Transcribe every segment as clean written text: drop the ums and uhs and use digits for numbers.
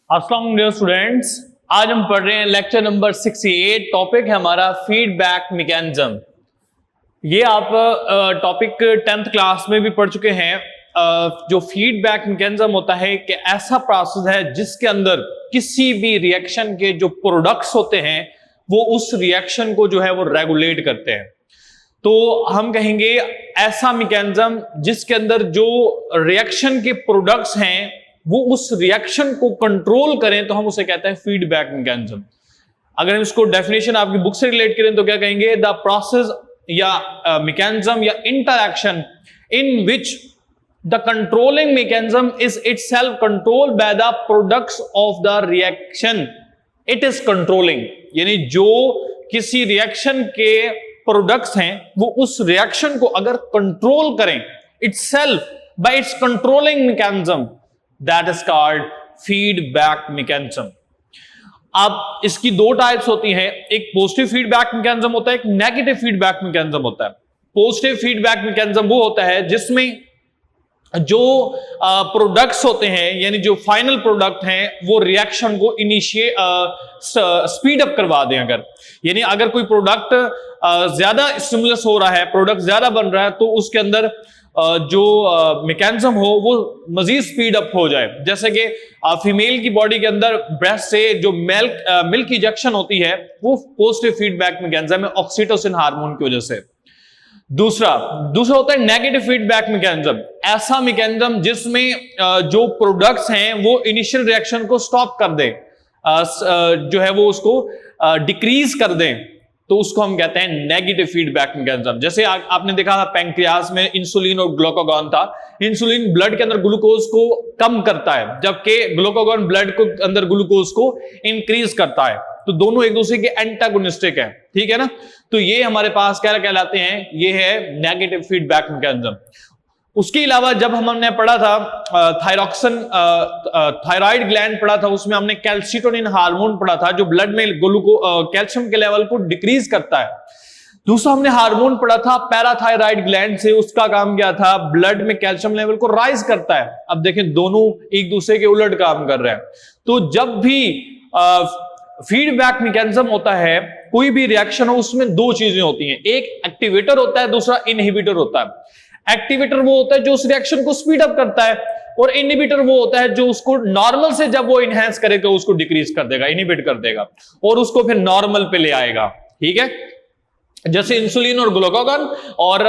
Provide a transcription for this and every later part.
अस्सलाम वालेकुम स्टूडेंट्स, आज हम पढ़ रहे हैं लेक्चर नंबर 68। टॉपिक है हमारा फीडबैक मैकेनिज्म। ये आप टॉपिक 10th क्लास में भी पढ़ चुके हैं। जो फीडबैक मैकेनिज्म होता है कि ऐसा प्रोसेस है जिसके अंदर किसी भी रिएक्शन के जो प्रोडक्ट्स होते हैं वो उस रिएक्शन को जो है वो रेगुलेट करते हैं। तो हम कहेंगे ऐसा मैकेनिज्म जिसके अंदर जो रिएक्शन के प्रोडक्ट्स हैं वो उस रिएक्शन को कंट्रोल करें तो हम उसे कहते हैं फीडबैक मैकेनिज्म। अगर हम इसको डेफिनेशन आपकी बुक से रिलेट करें तो क्या कहेंगे? द प्रोसेस या मैकेनिज्म या interaction in which the controlling mechanism is itself controlled by the products of the reaction it is controlling. यानी जो किसी रिएक्शन के प्रोडक्ट्स हैं वो उस रिएक्शन को अगर कंट्रोल करें itself bye it's controlling mechanism, that is called feedback mechanism. अब इसकी दो टाइप्स होती हैं, एक पॉजिटिव फीडबैक मैकेनिज्म होता है, एक नेगेटिव फीडबैक मैकेनिज्म होता है। पॉजिटिव फीडबैक मैकेनिज्म वो होता है जिसमें जो प्रोडक्ट्स होते हैं यानी जो फाइनल प्रोडक्ट हैं वो रिएक्शन को इनिशिएट स्पीड अप करवा दें। अगर यानी अगर कोई प्रोडक्ट ज्यादा स्टिमुलस हो रहा है, प्रोडक्ट ज्यादा बन रहा है, तो उसके अंदर जो मैकेनिज्म हो वो मजीद स्पीड अप हो जाए। जैसे कि फीमेल की बॉडी के अंदर ब्रेस्ट से जो मिल्क इंजेक्शन होती है वो पॉजिटिव फीडबैक मैकेनिज्म है ऑक्सीटोसिन हार्मोन की वजह से। दूसरा होता है नेगेटिव फीडबैक मैकेनिज्म। ऐसा मैकेनिज्म जिसमें जो प्रोडक्ट्स हैं वो इनिशियल रिएक्शन को स्टॉप कर दें, जो है वो उसको डिक्रीज कर दें, तो उसको हम कहते हैं नेगेटिव फीडबैक मैकेनिज्म। जैसे आपने देखा था पैंक्रियास में इंसुलिन और ग्लूकागॉन था। इंसुलिन ब्लड के अंदर ग्लूकोज को कम करता है जबकि ग्लूकागॉन ब्लड को अंदर ग्लूकोज को इंक्रीज करता है। तो दोनों एक दूसरे के एंटागोनिस्टिक है, ठीक है ना। तो ये हमारे पास क्या कहलाते हैं? ये है नेगेटिव फीडबैक मैकेनिज्म। उसके अलावा जब हमने पढ़ा था थायराइड ग्लैंड पढ़ा था, उसमें हमने कैल्सिटोनिन हार्मोन पढ़ा था जो ब्लड में कैल्शियम के लेवल को डिक्रीज करता है। दूसरा हमने हार्मोन पढ़ा था पैराथायराइड ग्लैंड से, उसका काम क्या था? ब्लड में कैल्शियम लेवल को राइज करता है। अब देखें दोनों एक दूसरे के उलट काम कर रहे हैं। तो जब भी फीडबैक मैकेनिज्म होता है, कोई भी रिएक्शन हो, उसमें दो चीजें होती हैं, एक एक्टिवेटर होता है, दूसरा इनहिबिटर होता है। एक्टिवेटर वो होता है जो उस रिएक्शन को स्पीड अप करता है, और इनहिबिटर वो होता है जो उसको नॉर्मल से जब वो इनहेंस करेगा उसको डिक्रीज कर देगा, इनहिबिट कर देगा और उसको फिर नॉर्मल पे ले आएगा, ठीक है। जैसे इंसुलिन और ग्लूकागॉन और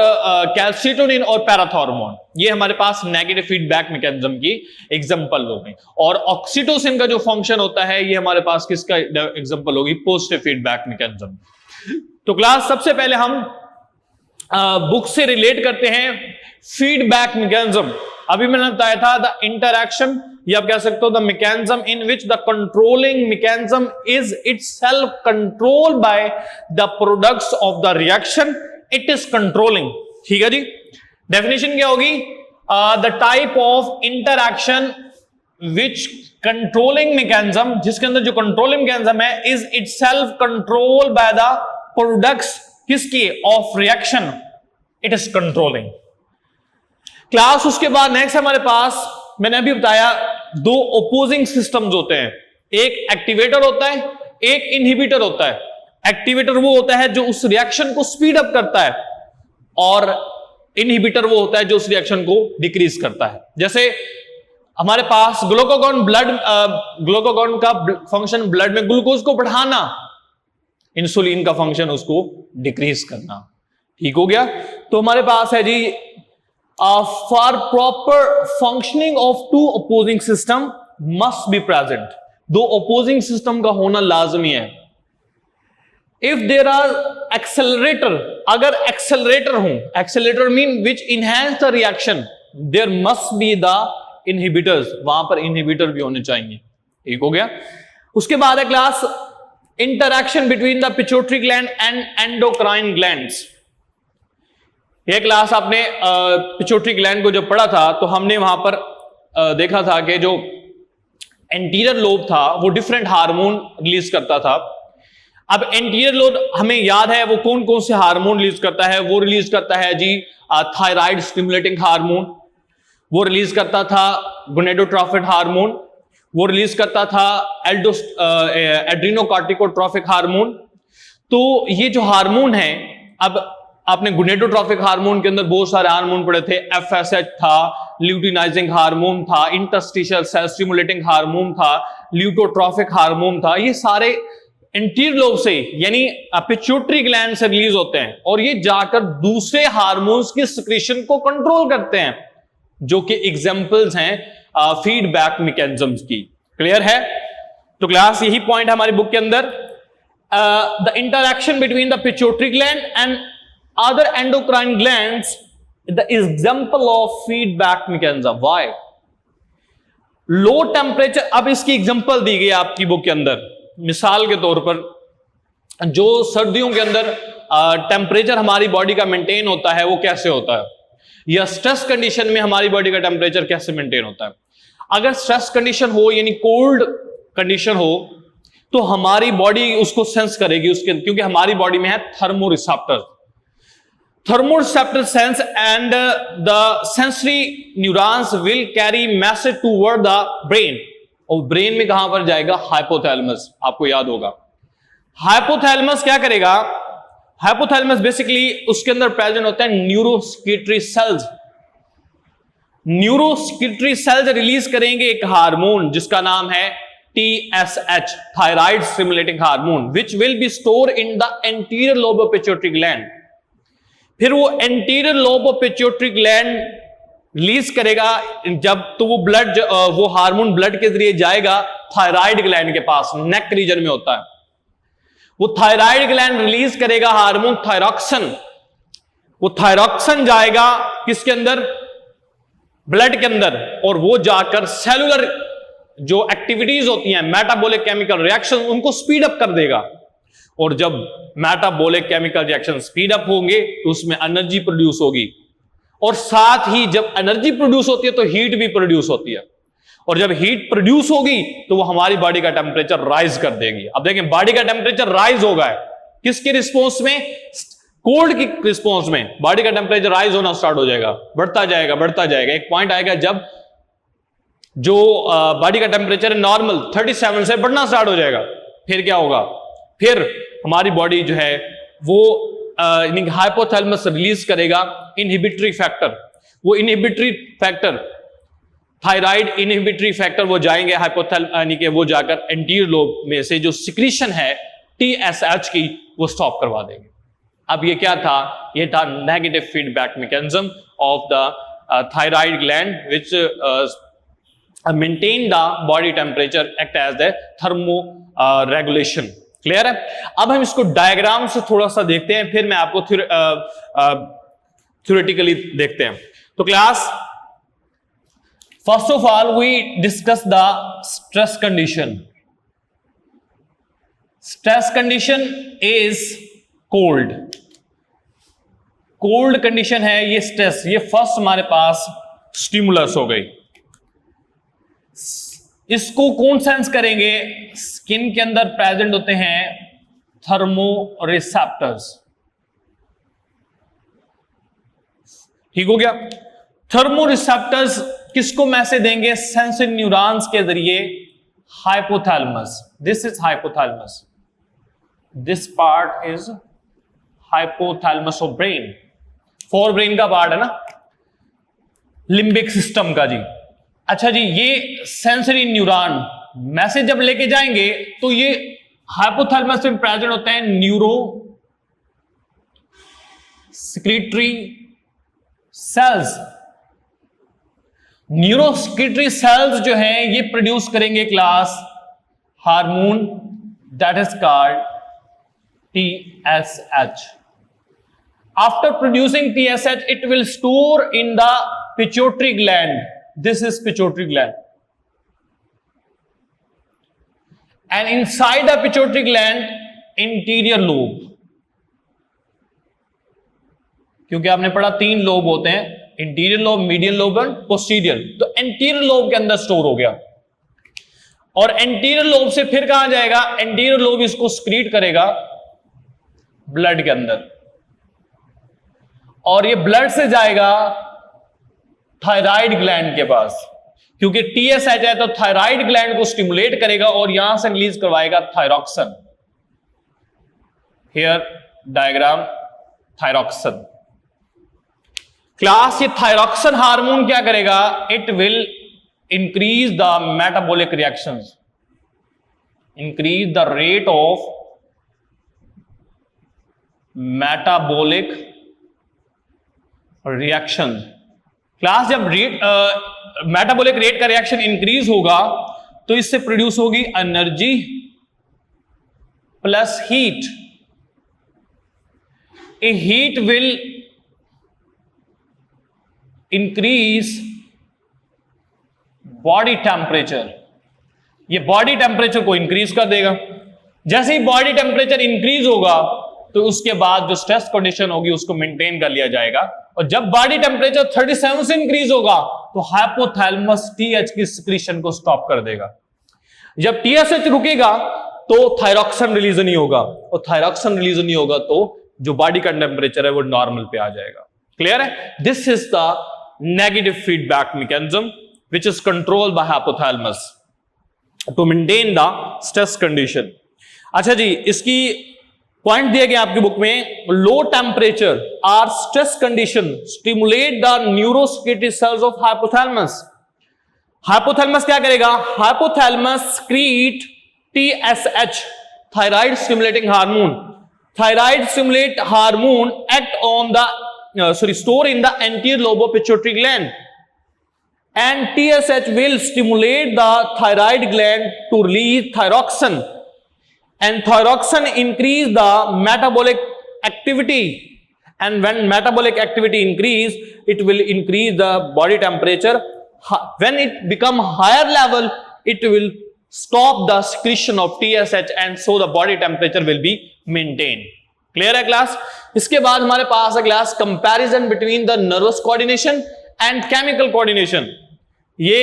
कैल्सिटोनिन और पैराथॉर्मोन, ये हमारे पास नेगेटिव फीडबैक मैकेनिज्म की एग्जांपल हो गई। और ऑक्सीटोसिन का जो फंक्शन होता है ये हमारे पास किसका एग्जांपल होगी? Positive feedback mechanism. तो क्लास सबसे पहले हम बुक से रिलेट करते हैं फीडबैक मैकेनिज्म। अभी मैंने बताया था द इंटरैक्शन, या आप कह सकते हो the mechanism in which the controlling mechanism is itself controlled by the products of the reaction it is controlling, ठीक है जी। डेफिनेशन क्या होगी? The type of interaction which controlling mechanism, जिसके अंदर जो कंट्रोलिंग मैकेनिज्म है, is itself controlled by the products किसकी? Of reaction it is controlling. Class उसके बाद नेक्स्ट हमारे पास मैंने अभी बताया दो ओपोजिंग सिस्टम्स होते हैं, एक एक्टिवेटर होता है, एक इनहिबिटर होता है। एक्टिवेटर वो होता है जो उस रिएक्शन को स्पीड अप करता है, और इनहिबिटर वो होता है जो उस रिएक्शन को डिक्रीज करता है। जैसे हमारे पास ग्लूकागॉन का फंक्शन ब्लड में ग्लूकोज को बढ़ाना, इंसुलिन का फंक्शन उसको डिक्रीज करना, ठीक हो गया। तो हमारे पास है जी for proper functioning of two opposing system must be present. दो अपोजिंग सिस्टम का होना लाजमी है। इफ देयर आर एक्सेलरेटर, अगर एक्सेलरेटर हो, accelerator mean which enhance the reaction, there must be the inhibitors, वहां पर इनहिबिटर भी होने चाहिए, ठीक हो गया। उसके बाद है class interaction between the pituitary gland and endocrine glands. यह क्लास आपने पिट्यूटरी ग्लैंड को जब पढ़ा था तो हमने वहां पर देखा था कि जो एंटीरियर लोब था वो डिफरेंट हार्मोन रिलीज करता था। अब एंटीरियर लोब हमें याद है वो कौन कौन से हार्मोन रिलीज करता है? वो रिलीज करता है जी थायराइड स्टिमुलेटिंग हार्मोन, वो रिलीज करता था गोनेडोट्रोफिन हार्मोन, वो रिलीज करता था एड्रीनोकार्टिकोट्रोफिक हार्मोन। तो ये जो हार्मोन है, अब आपने गोनेडोट्रोफिक हार्मोन के अंदर बहुत सारे हार्मोन पढ़े थे, एफएसएच था, ल्यूटिनाइजिंग हार्मोन था, इंटरस्टिशियल सेल स्टिमुलेटिंग हार्मोन था, ल्यूटोट्रोफिक हार्मोन था। ये सारे एंटीरियर लोब से यानी पिट्यूटरी ग्लैंड से रिलीज होते हैं और ये जाकर दूसरे हार्मोन्स की सिक्रीशन को कंट्रोल करते हैं, जो कि एग्जांपल्स हैं फीडबैक मैकेनिज्म्स की। क्लियर है? तो क्लास यही पॉइंट है हमारी बुक के अंदर, the interaction between the pituitary gland and other endocrine glands, the example of feedback mechanism. Why? Low temperature, अब इसकी एग्जांपल दी गई आपकी बुक के अंदर। मिसाल के तौर पर, जो सर्दियों के अंदर टेम्परेचर हमारी बॉडी का मेंटेन होता है वो कैसे होता है, या स्ट्रेस कंडीशन में हमारी बॉडी का टेम्परेचर कैसे मेंटेन होता है। अगर स्ट्रेस कंडीशन हो यानी कोल्ड कंडीशन हो तो हमारी बॉडी उसको सेंस करेगी उसके, क्योंकि हमारी बॉडी में है थर्मोरिसेप्टर। Thermoreceptor sense and the sensory neurons will carry message toward the brain। और ब्रेन में कहां पर जाएगा? हाइपोथैलेमस। आपको याद होगा हाइपोथैलेमस क्या करेगा? हाइपोथैलेमस बेसिकली उसके अंदर प्रेजेंट होता है न्यूरोस्किटरी सेल्स। न्यूरोस्किटरी सेल्स रिलीज करेंगे एक हार्मोन जिसका नाम है TSH, thyroid stimulating hormone, which will be store in the anterior lobe of pituitary gland. फिर वो anterior lobe of pituitary gland release करेगा जब, तो वो ब्लड, वो हार्मोन ब्लड के जरिए जाएगा थायराइड ग्लैंड के पास, नेक रीजन में होता है। वो थायराइड ग्लैंड रिलीज करेगा हार्मोन थायरॉक्सिन। वो थायरॉक्सिन जाएगा किसके अंदर? ब्लड के अंदर, और वो जाकर सेलुलर जो एक्टिविटीज होती हैं, मेटाबॉलिक केमिकल रिएक्शन, उनको स्पीड अप कर देगा। और जब metabolic chemical reaction speed up होंगे तो उसमें एनर्जी प्रोड्यूस होगी, और साथ ही जब एनर्जी प्रोड्यूस होती है तो हीट भी प्रोड्यूस होती है, और जब हीट प्रोड्यूस होगी तो वो हमारी बॉडी का टेम्परेचर राइज कर देगी। अब देखें, बॉडी का टेम्परेचर राइज होगा किसके रिस्पॉन्स में? कोल्ड की रिस्पॉन्स में बॉडी का टेम्परेचर राइज होना स्टार्ट हो जाएगा, बढ़ता जाएगा बढ़ता जाएगा। एक पॉइंट आएगा जब जो बॉडी का टेम्परेचर है नॉर्मल 37 से बढ़ना स्टार्ट हो जाएगा। फिर क्या होगा? फिर हमारी बॉडी जो है वो हाइपोथैलेमस रिलीज करेगा इनहिबिटरी फैक्टर। वो inhibitory factor, thyroid inhibitory factor, वो जाएंगे यानी कि वो जाकर एंटीरियर लोब में से जो सिक्रीशन है TSH की, वो स्टॉप करवा देंगे। अब ये क्या था? ये था negative feedback mechanism of the thyroid gland which maintain the body temperature, act as the thermo regulation. Clear है? अब हम इसको डायग्राम से थोड़ा सा देखते हैं, फिर मैं आपको थ्योरेटिकली देखते हैं। तो class, first of all we discuss the stress condition. Stress condition is cold. Cold condition है ये स्ट्रेस। ये फर्स्ट हमारे पास स्टिमुलस हो गई। इसको कौन सेंस करेंगे? स्किन के अंदर प्रेजेंट होते हैं थर्मोरिसेप्टर्स। ठीक हो गया? थर्मोरिसेप्टर्स किसको मैसेज देंगे? सेंसरी न्यूरॉन्स के जरिए hypothalamus. This is hypothalamus, this part is hypothalamus of brain. Fore brain का पार्ट है ना, लिम्बिक सिस्टम का जी। अच्छा जी, ये सेंसरी न्यूरॉन मैसेज जब लेके जाएंगे तो ये हाइपोथैलेमस में प्रेजेंट होते हैं न्यूरो सिक्रीटरी सेल्स। न्यूरोसिक्रीटरी सेल्स जो हैं ये प्रोड्यूस करेंगे class hormone that is called TSH। After producing TSH, it will store in the pituitary gland. This is pituitary gland. And inside the pituitary gland, anterior lobe. क्योंकि आपने पढ़ा 3 lobe होते हैं, interior lobe, median lobe and posterior. तो anterior lobe के अंदर store हो गया, और एंटीरियर लोब से फिर कहां जाएगा? एंटीरियर लोब इसको स्क्रीट करेगा ब्लड के अंदर, और ये ब्लड से जाएगा थायराइड ग्लैंड के पास। क्योंकि TSH है तो थायराइड ग्लैंड को स्टिमुलेट करेगा और यहां से रिलीज करवाएगा thyroxine. Here diagram thyroxine. Class ये थायरॉक्सिन हार्मोन क्या करेगा? It will increase the metabolic reactions, increase the rate of metabolic reaction. Class जब रेट मेटाबॉलिक रेट का रिएक्शन इंक्रीज होगा तो इससे प्रोड्यूस होगी energy plus heat. A heat will increase body temperature, ये बॉडी टेम्परेचर को इंक्रीज कर देगा। जैसे ही बॉडी टेम्परेचर इंक्रीज होगा तो उसके बाद जो स्ट्रेस कंडीशन होगी उसको मेंटेन कर लिया जाएगा, और जब बॉडी टेम्परेचर 37 से इंक्रीज होगा तो हाइपोथैलेमस TH की सिक्रीशन को स्टॉप कर देगा। जब TSH रुकेगा तो थायरॉक्सिन रिलीज नहीं होगा, और थायरॉक्सिन रिलीज नहीं होगा तो जो बॉडी का टेम्परेचर है वो नॉर्मल पे आ जाएगा। क्लियर है? This is the negative feedback mechanism which is controlled by hypothalamus to maintain the stress condition। अच्छा जी, इसकी पॉइंट दिया गया आपकी बुक में, लो टेम्परेचर और stress condition stimulate the neurosecretory cells of hypothalamus. Hypothalamus क्या करेगा? Hypothalamus secrete TSH, thyroid stimulating hormone. Thyroid stimulate hormone act on the store in the anterior lobe of pituitary gland, and TSH will stimulate the thyroid gland to release thyroxine, and thyroxine increase the metabolic activity, and when metabolic activity increase it will increase the body temperature. When it become higher level it will stop the secretion of TSH and so the body temperature will be maintained। Clear है class? इसके बाद हमारे पास है class comparison between the nervous coordination and chemical coordination. ये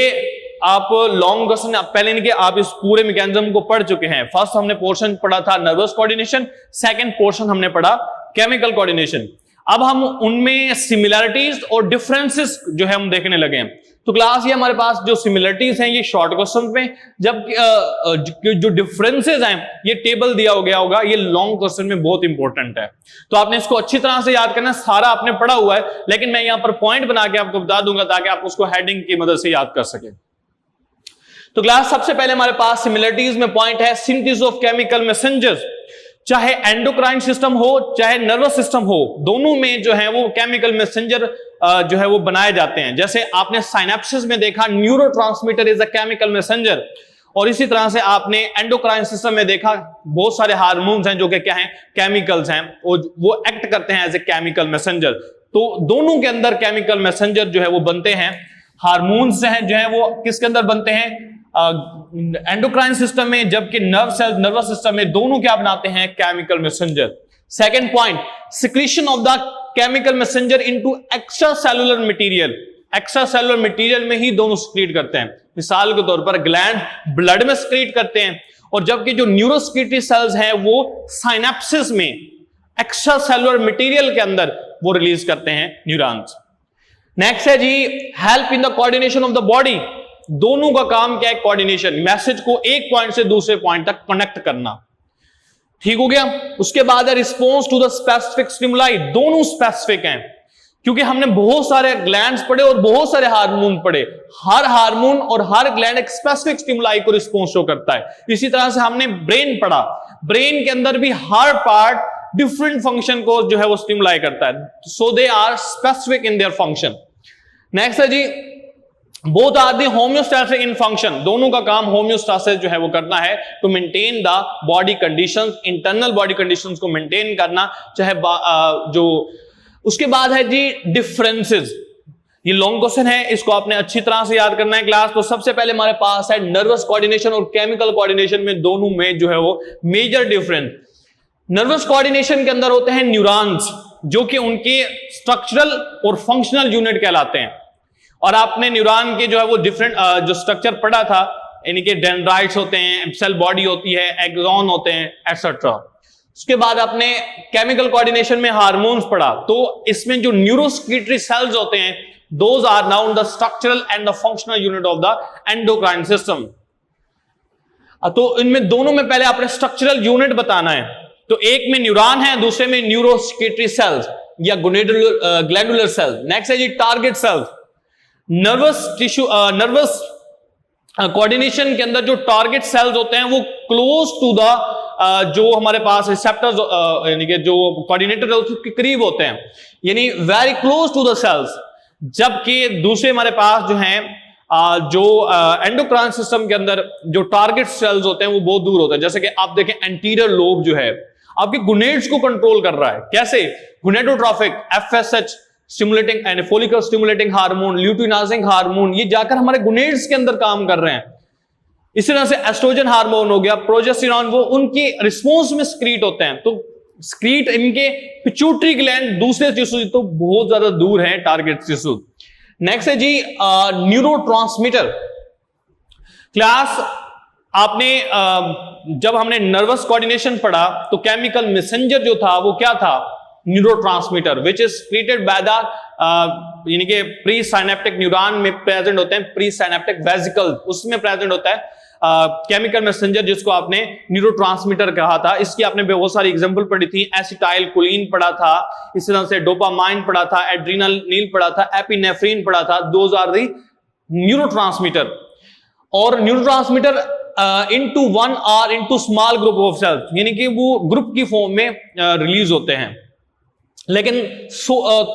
आप long question पहले इनके आप इस पूरे मैकेनिज्म को पढ़ चुके हैं। फर्स्ट हमने पोर्शन पढ़ा था नर्वस कोऑर्डिनेशन, सेकंड पोर्शन हमने पढ़ा केमिकल कोऑर्डिनेशन। अब हम उनमें सिमिलरिटीज और डिफरेंसेस जो है हम देखने लगे हैं। तो क्लास ये हमारे पास जो सिमिलरिटीज हैं ये शॉर्ट क्वेश्चन में, जब जो डिफरेंसेस हैं ये टेबल दिया हो गया होगा, ये लॉन्ग क्वेश्चन में बहुत इंपॉर्टेंट है। तो आपने इसको अच्छी तरह से याद करना, सारा आपने पढ़ा हुआ है लेकिन मैं यहां पर पॉइंट बना के आपको बता दूंगा ताकि आप उसको हेडिंग की मदद से याद कर सके। तो क्लास सबसे पहले हमारे पास सिमिलरिटीज में पॉइंट है सिंथेसिस ऑफ केमिकल मैसेंजर्स। चाहे एंडोक्राइन सिस्टम हो चाहे नर्वस सिस्टम हो, दोनों में जो है वो केमिकल मैसेंजर जो है वो बनाए जाते हैं। जैसे आपने साइनेप्सिस में देखा neurotransmitter is a chemical messenger, और इसी तरह से आपने एंडोक्राइन सिस्टम में देखा बहुत सारे हार्मोन्स हैं जो कि क्या हैं, केमिकल्स हैं, वो एक्ट करते हैं एज ए केमिकल मैसेंजर। तो दोनों के अंदर केमिकल मैसेंजर जो है वो बनते हैं। हार्मोन्स हैं जो है वो किसके अंदर बनते हैं? एंडोक्राइन सिस्टम में, जबकि नर्वस सिस्टम में दोनों क्या बनाते हैं? Chemical messenger. Second point, secretion of the chemical messenger into extra cellular material. Extra cellular material में ही दोनों सिक्रीट करते हैं। मिसाल के तौर पर ग्लैंड ब्लड में सिक्रीट करते हैं, और जबकि जो न्यूरोस्केटरी सेल्स हैं वो साइनेप्सिस में एक्स्ट्रा सेलुलर मटेरियल के अंदर वो रिलीज करते हैं न्यूरॉन्स। नेक्स्ट है जी help in the coordination of the body. दोनों का काम क्या है? कोऑर्डिनेशन, मैसेज को एक पॉइंट से दूसरे पॉइंट तक कनेक्ट करना। ठीक हो गया। उसके बाद है response to the specific stimuli. दोनों स्पेसिफिक हैं क्योंकि हमने बहुत सारे ग्लैंड्स पढ़े और बहुत सारे हार्मोन पढ़े। हर हार्मोन और हर ग्लैंड एक स्पेसिफिक स्टिमुलाई को रिस्पॉन्स शो करता है। इसी तरह से हमने ब्रेन पढ़ा, ब्रेन के अंदर भी हर पार्ट डिफरेंट फंक्शन को जो है वो स्टिमुलाई करता है, so they are specific in their function. Next है जी both are the homeostasis in function. दोनों का काम होम्योस्टैसिस जो है वो करना है, to maintain the body conditions, internal body conditions को मेंटेन करना, चाहे जो उसके बाद है जी डिफरेंसेस। ये लॉन्ग क्वेश्चन है, इसको आपने अच्छी तरह से याद करना है क्लास। तो सबसे पहले हमारे पास है नर्वस कोऑर्डिनेशन और केमिकल कोऑर्डिनेशन में दोनों में जो है वो मेजर डिफरेंस। नर्वस कोऑर्डिनेशन के अंदर होते हैं न्यूरॉन्स जो कि उनके स्ट्रक्चरल और फंक्शनल यूनिट कहलाते हैं, और आपने न्यूरॉन के जो है वो डिफरेंट जो स्ट्रक्चर पढ़ा था, इनके डेंड्राइट्स होते हैं, सेल बॉडी होती है, एक्सॉन होते हैं, एटसेट्रा। उसके बाद आपने केमिकल कोऑर्डिनेशन में हार्मोन्स पढ़ा, तो इसमें जो न्यूरोस्केटरी सेल्स होते हैं those are now the structural and the functional unit of the endocrine system. तो इनमें दोनों में पहले आपने स्ट्रक्चरल यूनिट बताना है। तो एक में न्यूरॉन है, दूसरे में न्यूरोस्केटरी सेल्स या ग्लैंडुलर सेल्स। नेक्स्ट है जी target cells. Nervous tissue, nervous coordination के अंदर जो टारगेट सेल्स होते हैं वो क्लोज टू द जो हमारे पास रिसेप्टर्स यानी कि जो कोऑर्डिनेटर है उसके करीब होते हैं, यानी very close to the cells. जबकि दूसरे हमारे पास जो हैं जो एंडोक्राइन सिस्टम के अंदर जो टारगेट सेल्स होते हैं वो बहुत दूर होते हैं। जैसे कि आप देखें एंटीरियर लोब जो है आपके गुनेड्स को कंट्रोल कर रहा है। कैसे? Gonadotropic, FSH stimulating and follicle stimulating hormone, luteinizing hormone, ये जाकर हमारे गुनेड्स के अंदर काम कर रहे हैं। इस तरह से एस्ट्रोजन हार्मोन हो गया, प्रोजेस्टेरॉन, वो उनकी रिस्पॉन्स में स्क्रीट होते हैं। तो स्क्रीट इनके पिट्यूटरी ग्लैंड दूसरे टिश्यू तो बहुत ज्यादा दूर है टारगेट टिश्यू। नेक्स्ट है जी न्यूरोट्रांसमीटर। क्लास आपने जब हमने नर्वस कोऑर्डिनेशन पढ़ा तो केमिकल मैसेंजर जो था वो क्या था? Neurotransmitter, which is created by the यानी कि प्री साइनेप्टिक न्यूरॉन में प्रेजेंट होते हैं, प्री साइनेप्टिक वेसिकल उसमें प्रेजेंट होता है केमिकल मैसेंजर, जिसको आपने न्यूरोट्रांसमीटर कहा था। इसकी आपने बहुत सारी एग्जांपल पढ़ी थी। एसिटाइल कोलिन पढ़ा था, इस तरह से डोपामाइन पढ़ा था, एड्रीनलिन पढ़ा था, एपिनेफ्रिन पढ़ा था। Those are the neurotransmitter. और neurotransmitter into one or into small group of cells, यानी कि वो ग्रुप की फॉर्म में रिलीज होते हैं, लेकिन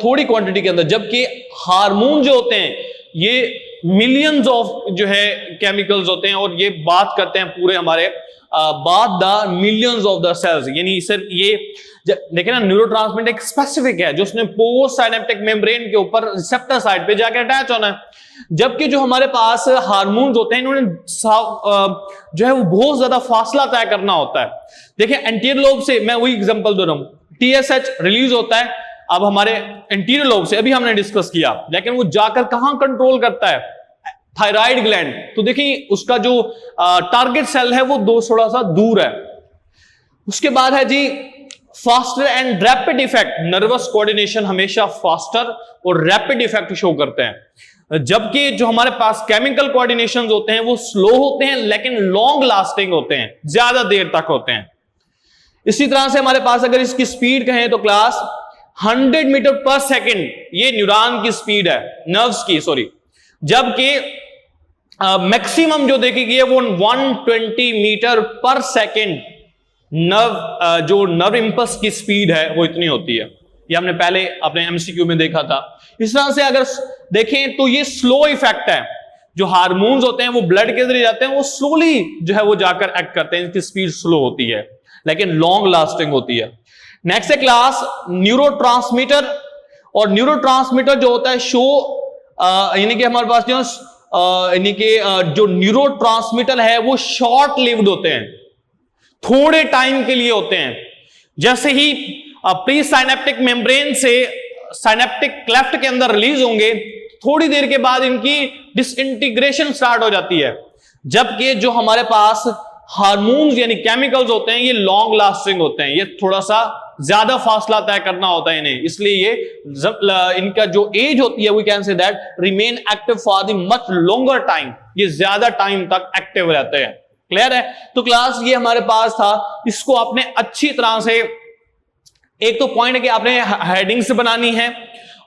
थोड़ी क्वांटिटी के अंदर। जबकि हार्मोन जो होते हैं ये मिलियंस ऑफ जो है केमिकल्स होते हैं और ये बात करते हैं पूरे हमारे बात the millions of the cells. यानी सिर्फ ये देखिए ना, न्यूरोट्रांसमीटर एक स्पेसिफिक है जो उसने पोस्ट साइनेप्टिक मेम्ब्रेन के ऊपर रिसेप्टर साइड पे जाके अटैच होना है। जबकि जो हमारे पास हार्मोन्स होते हैं इन्होंने जो है वो बहुत ज्यादा फासला तय करना होता है। देखिए एंटीरियर लोब से, मैं वही एग्जांपल दे रहा हूं, टीएसएच रिलीज होता है अब हमारे एंटीरियर लोब से, अभी हमने डिस्कस किया, लेकिन वो जाकर कहां कंट्रोल करता है? Thyroid gland. तो देखिए उसका जो टारगेट सेल है वो थोड़ा सा दूर है। उसके बाद है जी faster and rapid effect. Nervous coordination हमेशा फास्टर और रैपिड इफेक्ट शो करते हैं, जबकि जो हमारे पास केमिकल कोऑर्डिनेशन होते हैं वो स्लो होते हैं लेकिन लॉन्ग लास्टिंग होते हैं, ज्यादा देर तक होते हैं। इसी तरह से हमारे पास अगर इसकी स्पीड कहें तो क्लास 100 मीटर पर सेकेंड ये न्यूरॉन की स्पीड है, नर्व्स की, सॉरी। जबकि मैक्सिमम जो देखी गई है वो 120 मीटर पर सेकेंड जो नर्व इंपल्स की स्पीड है वो इतनी होती है। ये हमने पहले अपने एमसीक्यू में देखा था। इस तरह से अगर देखें तो ये स्लो इफेक्ट है। जो हार्मोन्स होते हैं वो ब्लड के जरिए जाते हैं, वो स्लोली जो है वो जाकर एक्ट करते हैं, इनकी स्पीड स्लो होती है लेकिन लॉन्ग लास्टिंग होती है। नेक्स्ट है क्लास न्यूरोट्रांसमीटर। और न्यूरोट्रांसमीटर जो होता है शो यानी कि हमारे पास जो यानी कि जो न्यूरोट्रांसमीटर है वो शॉर्ट लिव्ड होते हैं, थोड़े टाइम के लिए होते हैं। जैसे ही प्री साइनेप्टिक मेम्ब्रेन से साइनेप्टिक क्लेफ्ट के अंदर रिलीज होंगे, थोड़ी देर के बाद इनकी डिसइंटीग्रेशन स्टार्ट हो जाती है। जबकि जो हमारे पास हार्मोन्स यानी केमिकल्स होते हैं ये लॉन्ग लास्टिंग होते हैं, ये थोड़ा सा ज्यादा फासला तय करना होता है इन्हें, इसलिए ये इनका जो एज होती है we can say that remain active for the much longer time, ये ज्यादा टाइम तक एक्टिव रहते हैं। क्लियर है? तो क्लास ये हमारे पास था, इसको आपने अच्छी तरह से, एक तो पॉइंट है कि आपने हेडिंग्स बनानी है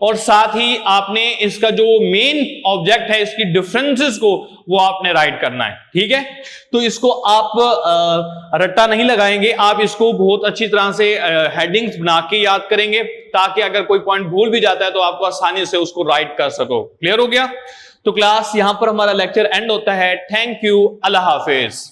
और साथ ही आपने इसका जो मेन ऑब्जेक्ट है इसकी डिफरेंसेस को वो आपने राइट करना है। ठीक है, तो इसको आप रट्टा नहीं लगाएंगे, आप इसको बहुत अच्छी तरह से हेडिंग्स बना के याद करेंगे ताकि अगर कोई पॉइंट भूल भी जाता है तो आपको आसानी से उसको राइट कर सको। क्लियर हो गया? तो क्लास यहां पर हमारा लेक्चर एंड होता है। Thank you, Allah Hafiz.